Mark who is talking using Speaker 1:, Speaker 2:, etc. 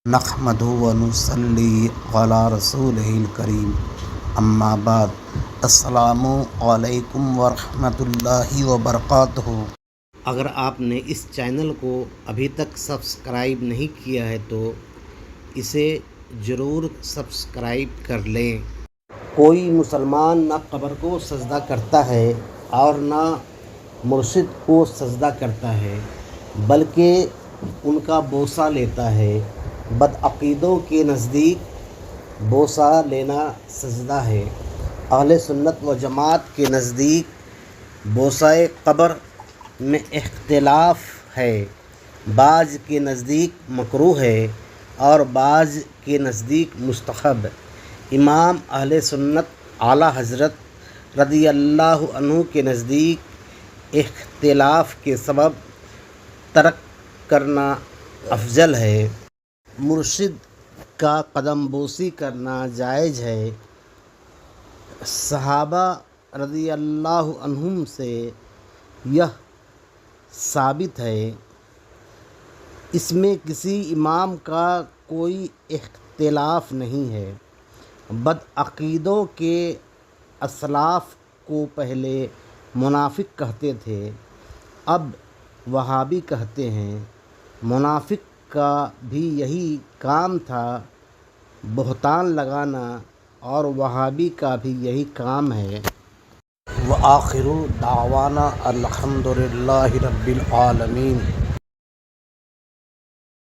Speaker 1: نحمدہ ونصلی علی رسولہ الکریم اما بعد السلام علیکم ورحمۃ اللہ وبرکاتہ۔ اگر آپ نے اس چینل کو ابھی تک سبسکرائب نہیں کیا ہے تو اسے ضرور سبسکرائب کر لیں۔ کوئی مسلمان نہ قبر کو سجدہ کرتا ہے اور نہ مرشد کو سجدہ کرتا ہے بلکہ ان کا بوسہ لیتا ہے۔ بدعقیدوں کے نزدیک بوسہ لینا سجدہ ہے۔ اہل سنت و جماعت کے نزدیک بوسہ قبر میں اختلاف ہے۔ بعض کے نزدیک مکروہ ہے اور بعض کے نزدیک مستحب۔ امام اہل سنت اعلیٰ حضرت رضی اللہ عنہ کے نزدیک اختلاف کے سبب ترک کرنا افضل ہے۔ مرشد کا قدم بوسی کرنا جائز ہے۔ صحابہ رضی اللہ عنہم سے یہ ثابت ہے۔ اس میں کسی امام کا کوئی اختلاف نہیں ہے۔ بدعقیدوں کے اسلاف کو پہلے منافق کہتے تھے، اب وہابی کہتے ہیں۔ منافق کا بھی یہی کام تھا، بہتان لگانا، اور وہابی کا بھی یہی کام ہے۔ وآخر دعوانا الحمد للہ رب العالمین۔